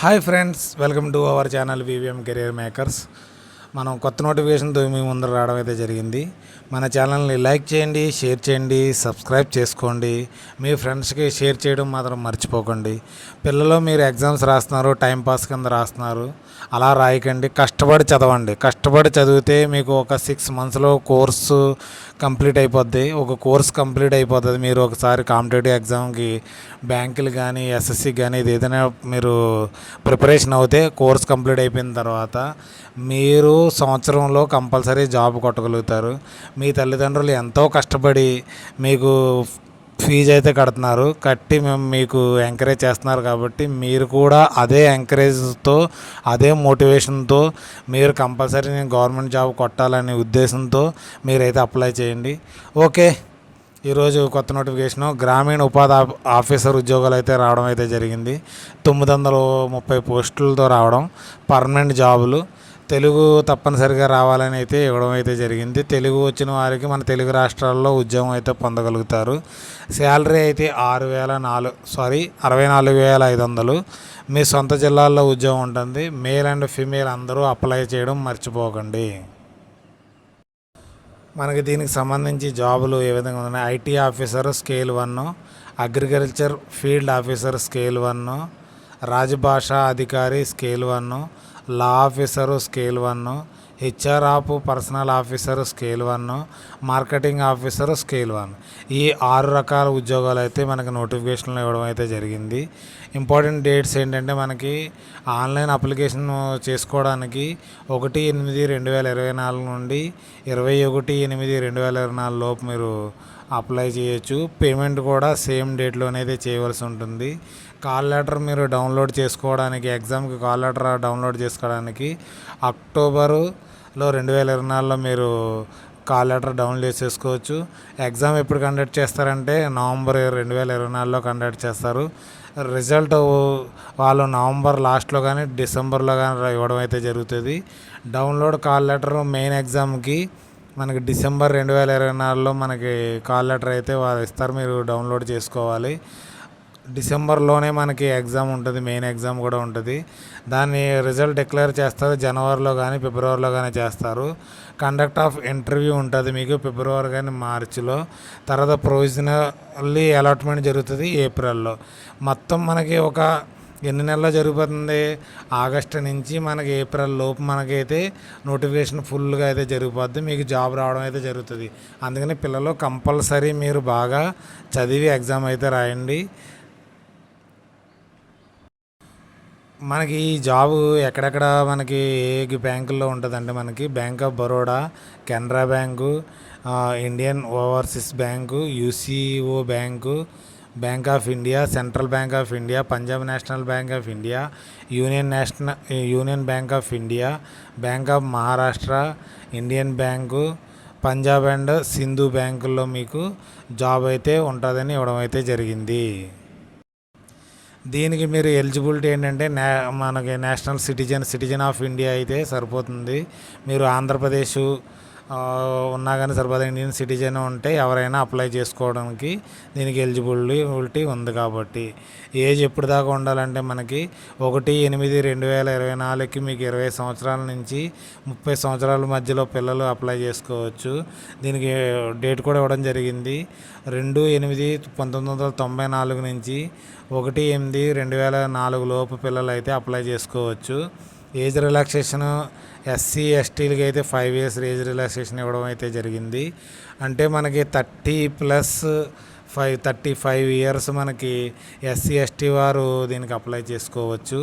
Hi friends, welcome to our channel VVM career makers. మనం కొత్త నోటిఫికేషన్తో మీ ముందర రావడం అయితే జరిగింది. మన ఛానల్ని లైక్ చేయండి, షేర్ చేయండి, సబ్స్క్రైబ్ చేసుకోండి. మీ ఫ్రెండ్స్కి షేర్ చేయడం మాత్రం మర్చిపోకండి. పిల్లలు మీరు ఎగ్జామ్స్ రాస్తున్నారు, టైంపాస్ కింద రాస్తున్నారు, అలా రాయకండి. కష్టపడి చదవండి. కష్టపడి చదివితే మీకు ఒక 6 monthsలో కోర్సు కంప్లీట్ అయిపోద్ది. ఒక కోర్స్ కంప్లీట్ అయిపోతుంది. మీరు ఒకసారి కాంపిటేటివ్ ఎగ్జామ్కి, బ్యాంకులు కానీ, ఎస్ఎస్సి కానీ ఇది ఏదైనా మీరు ప్రిపరేషన్ అవుతే కోర్స్ కంప్లీట్ అయిపోయిన తర్వాత మీరు సంవత్సరంలో కంపల్సరీ జాబ్ కొట్టగలుగుతారు. మీ తల్లిదండ్రులు ఎంతో కష్టపడి మీకు ఫీజు అయితే కడుతున్నారు, కట్టి మేము మీకు ఎంకరేజ్ చేస్తున్నారు. కాబట్టి మీరు కూడా అదే ఎంకరేజ్తో, అదే మోటివేషన్తో మీరు కంపల్సరీ నేను గవర్నమెంట్ జాబ్ కొట్టాలనే ఉద్దేశంతో మీరైతే అప్లై చేయండి. ఓకే, ఈరోజు కొత్త నోటిఫికేషను గ్రామీణ ఉపాధి ఆఫీసర్ ఉద్యోగాలు అయితే రావడం అయితే జరిగింది. 930 పోస్టులతో రావడం, పర్మనెంట్ జాబులు. తెలుగు తప్పనిసరిగా రావాలని అయితే ఇవ్వడం అయితే జరిగింది. తెలుగు వచ్చిన వారికి మన తెలుగు రాష్ట్రాల్లో ఉద్యోగం అయితే పొందగలుగుతారు. శాలరీ అయితే 64,500. మీ సొంత జిల్లాల్లో ఉద్యోగం ఉంటుంది. మేల్ అండ్ ఫీమేల్ అందరూ అప్లై చేయడం మర్చిపోకండి. మనకి దీనికి సంబంధించి జాబులు ఏ విధంగా ఉన్నాయి: IT officer scale 1, agriculture field officer scale 1, రాజభాషా అధికారి scale 1, law officer scale 1, HR of personnel officer scale 1, marketing officer scale 1. ఈ 6 రకాల ఉద్యోగాలు అయితే మనకి నోటిఫికేషన్లు ఇవ్వడం అయితే జరిగింది. ఇంపార్టెంట్ డేట్స్ ఏంటంటే మనకి ఆన్లైన్ అప్లికేషన్ చేసుకోవడానికి 1/8/2024 నుండి 21/8/2024 లోపు మీరు అప్లై చేయొచ్చు. పేమెంట్ కూడా సేమ్ డేట్లోనైతే చేయవలసి ఉంటుంది. కాల్ లెటర్ మీరు డౌన్లోడ్ చేసుకోవడానికి, ఎగ్జామ్కి కాల్ లెటర్ డౌన్లోడ్ చేసుకోవడానికి అక్టోబర్లో 2024లో మీరు కాల్ లెటర్ డౌన్లోడ్ చేసుకోవచ్చు. ఎగ్జామ్ ఎప్పుడు కండక్ట్ చేస్తారంటే నవంబర్ 2024లో కండక్ట్ చేస్తారు. రిజల్ట్ వాళ్ళు నవంబర్ లాస్ట్లో కానీ డిసెంబర్లో కానీ ఇవ్వడం అయితే జరుగుతుంది. డౌన్లోడ్ కాల్ లెటర్ మెయిన్ ఎగ్జామ్కి మనకి డిసెంబర్ 2024లో మనకి కాల్ లెటర్ అయితే వాళ్ళు ఇస్తారు, మీరు డౌన్లోడ్ చేసుకోవాలి. డిసెంబర్లోనే మనకి ఎగ్జామ్ ఉంటుంది, మెయిన్ ఎగ్జామ్ కూడా ఉంటుంది. దాన్ని రిజల్ట్ డిక్లేర్ చేస్తారు జనవరిలో కానీ ఫిబ్రవరిలో కానీ చేస్తారు. కండక్ట్ ఆఫ్ ఇంటర్వ్యూ ఉంటుంది మీకు ఫిబ్రవరి కానీ మార్చిలో. తర్వాత ప్రొవిజనల్లీ అలాట్మెంట్ జరుగుతుంది ఏప్రిల్లో. మొత్తం మనకి ఒక ఎన్ని నెలల్లో జరిగిపోతుంది? ఆగస్టు నుంచి మనకి ఏప్రిల్ లోపు మనకైతే నోటిఫికేషన్ ఫుల్గా అయితే జరిగిపోద్ది, మీకు జాబ్ రావడం అయితే జరుగుతుంది. అందుకని పిల్లలు కంపల్సరీ మీరు బాగా చదివి ఎగ్జామ్ అయితే రాయండి. మనకి ఈ జాబు ఎక్కడెక్కడ మనకి ఏ బ్యాంకుల్లో ఉంటుందంటే మనకి bank of Baroda, Canara bank, Indian overseas bank, UCO bank, bank of India, central bank of India, Punjab national bank of India, union bank of India, bank of Maharashtra, Indian bank, Punjab and Sindhu బ్యాంకుల్లో మీకు జాబ్ అయితే ఉంటుందని ఇవ్వడం అయితే జరిగింది. దీనికి మీరు ఎలిజిబిలిటీ ఏంటంటే మనకి నేషనల్ సిటిజన్ ఆఫ్ ఇండియా అయితే సరిపోతుంది. మీరు ఆంధ్రప్రదేశ్ ఉన్నా కానీ సరిపోతుంది. ఇండియన్ సిటిజన్ ఉంటే ఎవరైనా అప్లై చేసుకోవడానికి దీనికి ఎలిజిబిలిటీ ఉంది. కాబట్టి ఏజ్ ఎప్పుడు దాకా ఉండాలంటే మనకి 1/8/2024కి మీకు 20 సంవత్సరాల నుంచి 30 సంవత్సరాల మధ్యలో పిల్లలు అప్లై చేసుకోవచ్చు. దీనికి డేట్ కూడా ఇవ్వడం జరిగింది. 2/8/1994 నుంచి 1/8/2004 లోపు పిల్లలు అయితే అప్లై చేసుకోవచ్చు. ఏజ్ రిలాక్సేషన్ ఎస్సీ ఎస్టీలకి అయితే 5 years ఏజ్ రిలాక్సేషన్ ఇవ్వడం అయితే జరిగింది. అంటే మనకి 35 years మనకి ఎస్సీ ఎస్టీ వారు దీనికి అప్లై చేసుకోవచ్చు.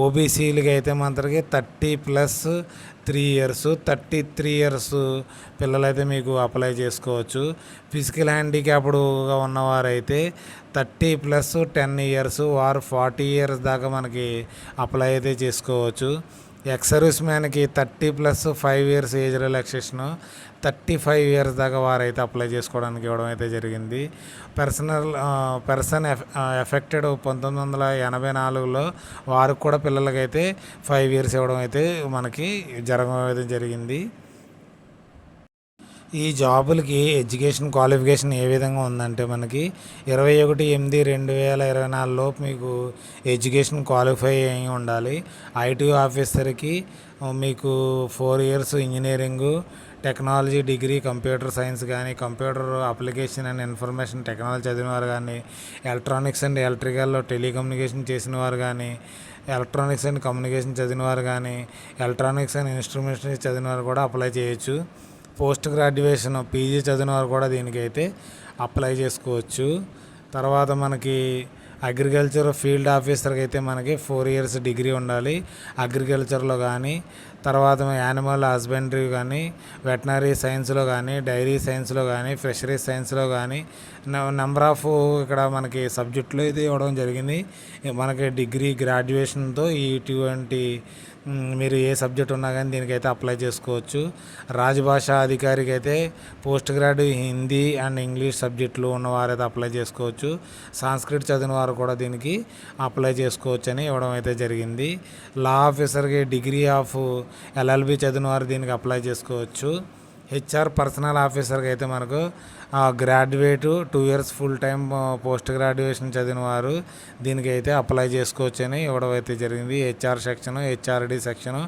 ఓబీసీలకి అయితే మనకి 30+3 years 33 years పిల్లలైతే మీకు అప్లై చేసుకోవచ్చు. ఫిజికల్ హ్యాండిక్యాప్డ్గా ఉన్నవారైతే 30+10 years వారు 40 years దాకా మనకి అప్లై అయితే చేసుకోవచ్చు. ఎక్స్ సర్వీస్ మ్యాన్కి 30+5 years ఏజ్ రిలాక్సేషను 35 years దాకా వారైతే అప్లై చేసుకోవడానికి ఇవ్వడం అయితే జరిగింది. పర్సన్ ఎఫెక్టెడ్ 1984లో వారికి కూడా పిల్లలకైతే 5 years ఇవ్వడం అయితే మనకి జరగడం అయితే జరిగింది. ఈ జాబులకి ఎడ్యుకేషన్ క్వాలిఫికేషన్ ఏ విధంగా ఉందంటే మనకి 21/8/2024 లోపు మీకు ఎడ్యుకేషన్ క్వాలిఫై అయి ఉండాలి. ఐటీ ఆఫీసర్కి మీకు 4 years engineering, technology degree, computer science కానీ, computer application and information technology చదివిన వారు కానీ, ఎలక్ట్రానిక్స్ అండ్ ఎలక్ట్రికల్లో టెలికమ్యూనికేషన్ చేసిన వారు కానీ, ఎలక్ట్రానిక్స్ అండ్ కమ్యూనికేషన్ చదివిన వారు కానీ, ఎలక్ట్రానిక్స్ అండ్ ఇన్స్ట్రుమెంటేషన్ చదివిన వారు కూడా అప్లై చేయొచ్చు. పోస్ట్ గ్రాడ్యుయేషన్ పీజీ చదివిన వారు కూడా దీనికైతే అప్లై చేసుకోవచ్చు. తర్వాత మనకి అగ్రికల్చర్ ఫీల్డ్ ఆఫీసర్కి అయితే మనకి 4 ఇయర్స్ డిగ్రీ ఉండాలి అగ్రికల్చర్లో కానీ. తర్వాత యానిమల్ హస్బెండరీ కానీ, వెటనరీ సైన్స్లో కానీ, డైరీ సైన్స్లో కానీ, ఫిషరీస్ సైన్స్లో కానీ నెంబర్ ఆఫ్ ఇక్కడ మనకి సబ్జెక్టులు అయితే ఇవ్వడం జరిగింది. మనకి డిగ్రీ గ్రాడ్యుయేషన్తో ఇటువంటి మీరు ఏ సబ్జెక్ట్ ఉన్నా కానీ దీనికైతే అప్లై చేసుకోవచ్చు. రాజభాషా అధికారికి అయితే post grad Hindi and English సబ్జెక్టులు ఉన్నవారైతే అప్లై చేసుకోవచ్చు. సాంస్క్రిట్ చదివిన వారు కూడా దీనికి అప్లై చేసుకోవచ్చు అని ఇవ్వడం అయితే జరిగింది. లా ఆఫీసర్కి డిగ్రీ ఆఫ్ ఎల్ఎల్బి చదివిన వారు దీనికి అప్లై చేసుకోవచ్చు. హెచ్ఆర్ పర్సనల్ ఆఫీసర్కి అయితే మనకు graduate 2 years full time post graduation చదివిన వారు దీనికి అయితే అప్లై చేసుకోవచ్చు అని ఇవ్వడం అయితే జరిగింది. HR section, HRD section,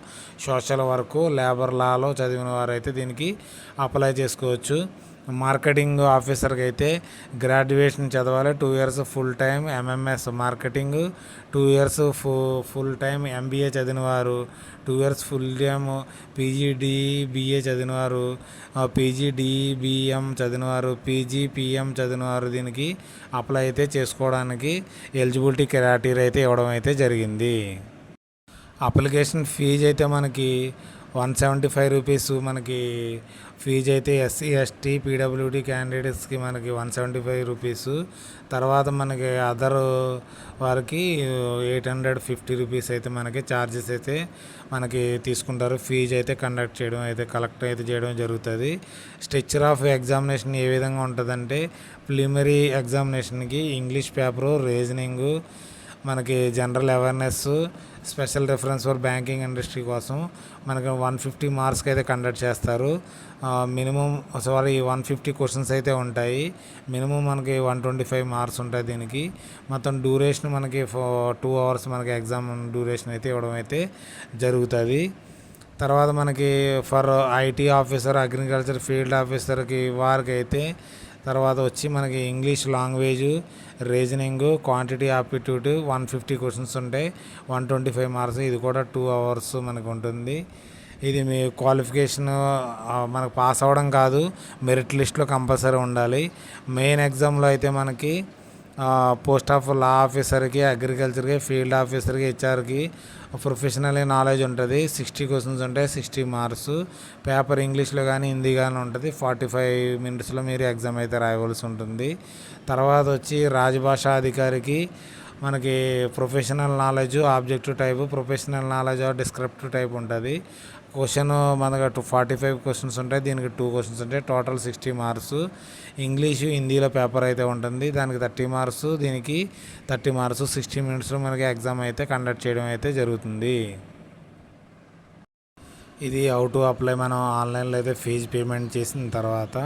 social work, labour లాలో చదివిన వారు అయితే దీనికి అప్లై చేసుకోవచ్చు. మార్కెటింగ్ ఆఫీసర్కి అయితే గ్రాడ్యుయేషన్ చదవాలి, 2 years full time MMS marketing, 2 years full time MBA చదివినవారు, 2 ఇయర్స్ ఫుల్ టైం పీజీడీబీఏ చదివినవారు, పీజీడీబీఎం చదివినవారు, పీజీపీఎం చదివినవారు దీనికి అప్లై అయితే చేసుకోవడానికి ఎలిజిబిలిటీ క్రైటీరియా అయితే ఇవ్వడం అయితే జరిగింది. అప్లికేషన్ ఫీజు అయితే మనకి 175 రూపీస్ మనకి ఫీజు అయితే ఎస్సీ ఎస్టీ పీడబ్ల్యూడీ క్యాండిడేట్స్కి మనకి 175 రూపీస్. తర్వాత మనకి అదర్ వారికి 850 రూపీస్ అయితే మనకి ఛార్జెస్ అయితే మనకి తీసుకుంటారు. ఫీజు అయితే కలెక్ట్ అయితే చేయడం జరుగుతుంది. స్ట్రక్చర్ ఆఫ్ ఎగ్జామినేషన్ ఏ విధంగా ఉంటుందంటే ప్రిలిమినరీ ఎగ్జామినేషన్కి ఇంగ్లీష్ పేపరు, రీజనింగు, మనకి general awareness, special reference for banking industry కోసం మనకి 150 మార్క్స్కి అయితే కండక్ట్ చేస్తారు. మినిమం 150 క్వశ్చన్స్ అయితే ఉంటాయి. మినిమం మనకి 125 మార్క్స్ ఉంటాయి దీనికి. మొత్తం డ్యూరేషన్ మనకి 2 అవర్స్ మనకి ఎగ్జామ్ డ్యూరేషన్ అయితే ఇవ్వడం అయితే జరుగుతుంది. తర్వాత మనకి for IT officer, agriculture field ఆఫీసర్కి వారికి అయితే తర్వాత వచ్చి మనకి English language, reasoning, quantity aptitude 150 questions ఉంటాయి, 125 మార్క్స్. ఇది కూడా 2 అవర్స్ మనకు ఉంటుంది. ఇది మీ క్వాలిఫికేషన్ మనకు పాస్ అవ్వడం కాదు, మెరిట్ లిస్ట్లో కంపల్సరీ ఉండాలి. మెయిన్ ఎగ్జామ్లో అయితే మనకి పోస్ట్ ఆఫ్ లా ఆఫీసర్కి, అగ్రికల్చర్కి, ఫీల్డ్ ఆఫీసర్కి, హెచ్ఆర్కి ప్రొఫెషనల్ నాలెడ్జ్ ఉంటుంది. 60 క్వశ్చన్స్ ఉంటాయి, 60 మార్క్స్. పేపర్ ఇంగ్లీష్లో కానీ హిందీ కానీ ఉంటుంది. 45 మినిట్స్లో మీరు ఎగ్జామ్ అయితే రాయవలసి ఉంటుంది. తర్వాత వచ్చి రాజభాషా అధికారికి మనకి professional knowledge, objective type, professional knowledge descriptive type ఉంటుంది. క్వశ్చన్ మనకు 45 క్వశ్చన్స్ ఉంటాయి, దీనికి 2 క్వశ్చన్స్ ఉంటాయి, టోటల్ 60 మార్క్స్. ఇంగ్లీషు హిందీలో పేపర్ అయితే ఉంటుంది, దానికి 30 మార్క్స్, దీనికి 30 మార్క్స్. 60 మినిట్స్లో మనకి ఎగ్జామ్ అయితే కండక్ట్ చేయడం అయితే జరుగుతుంది. ఇది హౌ టు అప్లై. మనం ఆన్లైన్లో అయితే ఫీజు పేమెంట్ చేసిన తర్వాత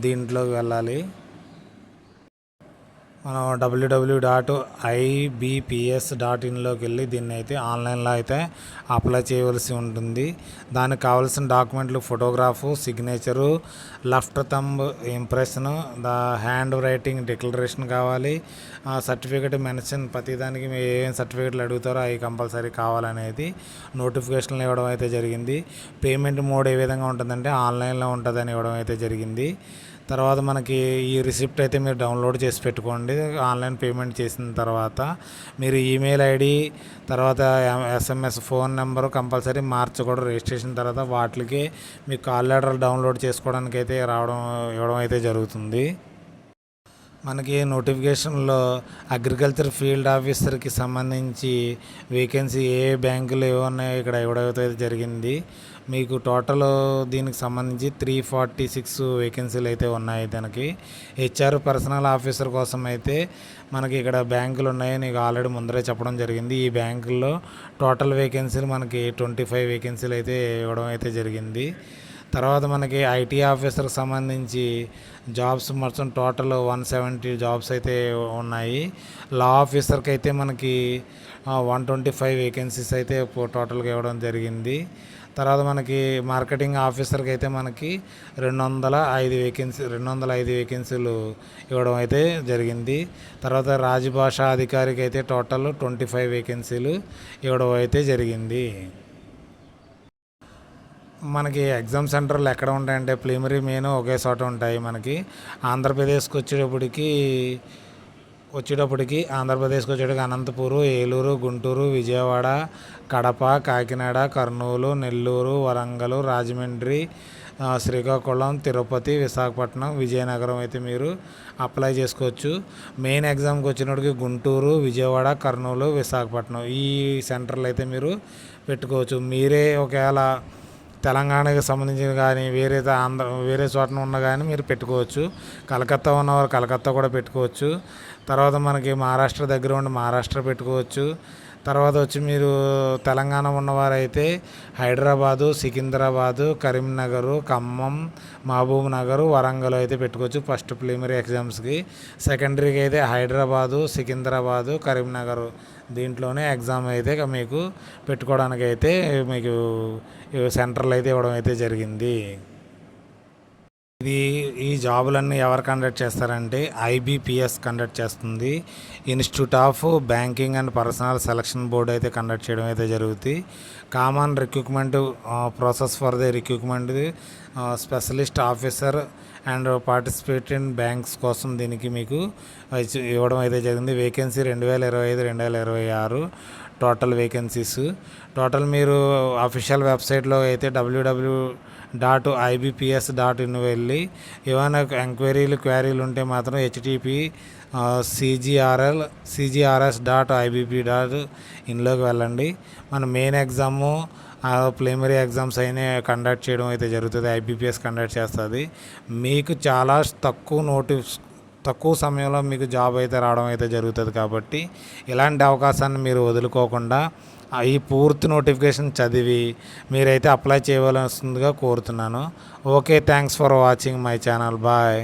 దీంట్లోకి వెళ్ళాలి. మనం www.ibps.in వెళ్ళి దీన్ని అయితే ఆన్లైన్లో అయితే అప్లై చేయవలసి ఉంటుంది. దానికి కావాల్సిన డాక్యుమెంట్లు photograph, signature, left thumb impression, hand writing declaration కావాలి, సర్టిఫికేట్ మెన్షన్, ప్రతిదానికి మీరు ఏం సర్టిఫికేట్లు అడుగుతారో అవి కంపల్సరీ కావాలనేది నోటిఫికేషన్లు ఇవ్వడం అయితే జరిగింది. పేమెంట్ మోడ్ ఏ విధంగా ఉంటుందంటే ఆన్లైన్లో ఉంటుందని ఇవ్వడం అయితే జరిగింది. తర్వాత మనకి ఈ రిసిప్ట్ అయితే మీరు డౌన్లోడ్ చేసి పెట్టుకోండి. ఆన్లైన్ పేమెంట్ చేసిన తర్వాత మీరు ఈమెయిల్ ఐడి, తర్వాత ఎస్ఎంఎస్ ఫోన్ నెంబరు కంపల్సరీ మార్చకూడదు. రిజిస్ట్రేషన్ తర్వాత వాటికి మీ కాల్ లెటర్ డౌన్లోడ్ చేసుకోవడానికి అయితే ఇవ్వడం అయితే జరుగుతుంది. మనకి నోటిఫికేషన్లో అగ్రికల్చర్ ఫీల్డ్ ఆఫీసర్కి సంబంధించి వేకెన్సీ ఏ బ్యాంకులు ఏమన్నాయో ఇక్కడ ఇవ్వడం జరిగింది. మీకు టోటల్ దీనికి సంబంధించి 346 వేకెన్సీలు అయితే ఉన్నాయి. దానికి హెచ్ఆర్ పర్సనల్ ఆఫీసర్ కోసం అయితే మనకి ఇక్కడ బ్యాంకులు ఉన్నాయి, నీకు ఆల్రెడీ ముందరే చెప్పడం జరిగింది. ఈ బ్యాంకుల్లో టోటల్ వేకెన్సీలు మనకి 25 వేకెన్సీలు అయితే ఇవ్వడం అయితే జరిగింది. తర్వాత మనకి ఐటీ ఆఫీసర్కి సంబంధించి జాబ్స్ మొత్తం టోటల్ 170 జాబ్స్ అయితే ఉన్నాయి. లా ఆఫీసర్కి అయితే మనకి 125 వేకెన్సీస్ అయితే టోటల్గా ఇవ్వడం జరిగింది. తర్వాత మనకి మార్కెటింగ్ ఆఫీసర్కి అయితే మనకి 205 వేకెన్సీలు ఇవ్వడం అయితే జరిగింది. తర్వాత రాజభాషా అధికారికి అయితే టోటల్ 25 వేకెన్సీలు ఇవ్వడం అయితే జరిగింది. మనకి ఎగ్జామ్ సెంటర్లు ఎక్కడ ఉంటాయంటే ప్రిలిమినరీ మెయిన్ ఒకే చోట ఉంటాయి. మనకి ఆంధ్రప్రదేశ్కి వచ్చేటప్పటికి అనంతపురం, ఏలూరు, గుంటూరు, విజయవాడ, కడప, కాకినాడ, కర్నూలు, నెల్లూరు, వరంగల్, రాజమండ్రి, శ్రీకాకుళం, తిరుపతి, విశాఖపట్నం, విజయనగరం అయితే మీరు అప్లై చేసుకోవచ్చు. మెయిన్ ఎగ్జామ్కి వచ్చినప్పటికి గుంటూరు, విజయవాడ, కర్నూలు, విశాఖపట్నం ఈ సెంటర్లు అయితే మీరు పెట్టుకోవచ్చు. మీరే ఒకవేళ తెలంగాణకి సంబంధించిన కానీ వేరే చోటన ఉన్న కానీ మీరు పెట్టుకోవచ్చు. కలకత్తా ఉన్నవారు కలకత్తా కూడా పెట్టుకోవచ్చు. తర్వాత మనకి మహారాష్ట్ర దగ్గర ఉండి మహారాష్ట్ర పెట్టుకోవచ్చు. తర్వాత వచ్చి మీరు తెలంగాణ ఉన్నవారైతే హైదరాబాదు, సికింద్రాబాదు, కరీంనగర్, ఖమ్మం, మహబూబ్ నగర్, వరంగల్ అయితే పెట్టుకోవచ్చు ఫస్ట్ ప్రిలిమినరీ ఎగ్జామ్స్కి. సెకండరీకి అయితే హైదరాబాదు, సికింద్రాబాదు, కరీంనగర్ దీంట్లోనే ఎగ్జామ్ అయితే మీకు పెట్టుకోవడానికి అయితే మీకు సెంటర్లు అయితే ఇవ్వడం అయితే జరిగింది. ఈ జాబులన్నీ ఎవరు కండక్ట్ చేస్తారంటే IBPS కండక్ట్ చేస్తుంది. Institute of banking and personal selection board అయితే కండక్ట్ చేయడం అయితే జరుగుతుంది. Common recruitment process for the recruitment specialist officer and participate in banks కోసం దీనికి మీకు ఇవ్వడం అయితే జరిగింది. Vacancy 2025-2026 total vacancies. టోటల్ మీరు అఫీషియల్ వెబ్సైట్లో అయితే www.ibps.in వెళ్ళి ఏమైనా క్వారీలు ఉంటే మాత్రం http://cgrs.ibb.inలోకి వెళ్ళండి. మన మెయిన్ ఎగ్జాము ప్రిలిమినరీ ఎగ్జామ్స్ అయినా కండక్ట్ చేయడం అయితే జరుగుతుంది. IBPS కండక్ట్ చేస్తుంది. మీకు చాలా తక్కువ సమయంలో మీకు జాబ్ అయితే రావడం అయితే జరుగుతుంది. కాబట్టి ఇలాంటి అవకాశాన్ని మీరు వదులుకోకుండా ఈ పూర్తి నోటిఫికేషన్ చదివి మీరైతే అప్లై చేయవలసిందిగా కోరుతున్నాను. Okay, thanks for watching my channel. Bye.